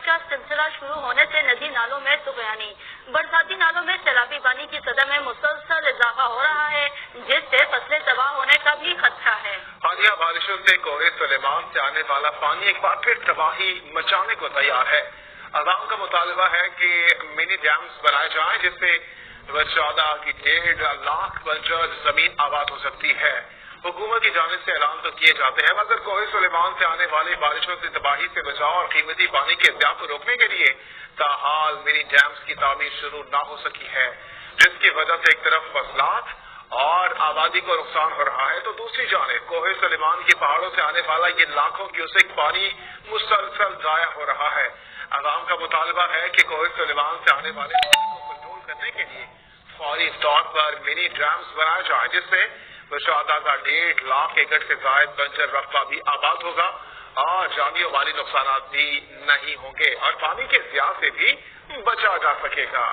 کا سلسلہ شروع ہونے سے ندی نالوں میں طغیانی، برساتی نالوں میں سیلابی پانی کی سطح میں مسلسل اضافہ ہو رہا ہے، جس سے فصلیں تباہ ہونے کا بھی خدشہ ہے۔ حالیہ بارشوں سے کوہ سلیمان سے آنے والا پانی ایک بار پھر تباہی مچانے کو تیار ہے۔ عوام کا مطالبہ ہے کہ منی ڈیمز بنائے جائیں جس سے 14.5 لاکھ بنجر زمین آباد ہو سکتی ہے۔ حکومت کی جانب سے اعلان تو کیے جاتے ہیں مگر کوہ سلیمان سے آنے والی بارشوں سے تباہی سے بچاؤ اور قیمتی پانی کے اضافے کو روکنے کے لیے تاحال منی ڈیمز کی تعمیر شروع نہ ہو سکی ہے، جس کی وجہ سے ایک طرف فصلات اور آبادی کو نقصان ہو رہا ہے تو دوسری جانب کوہ سلیمان کے پہاڑوں سے آنے والا یہ لاکھوں کیوسک پانی مسلسل ضائع ہو رہا ہے۔ عوام کا مطالبہ ہے کہ کوہ سلیمان سے آنے والے پانی کو کنٹرول کرنے کے لیے فوری طور پر منی ڈیمز بنائے جائیں جس سے 14.5 لاکھ ایکڑ سے زائد بنجر رقبہ بھی آباد ہوگا اور جانی و مالی نقصانات بھی نہیں ہوں گے اور پانی کے ضیاع سے بھی بچا جا سکے گا۔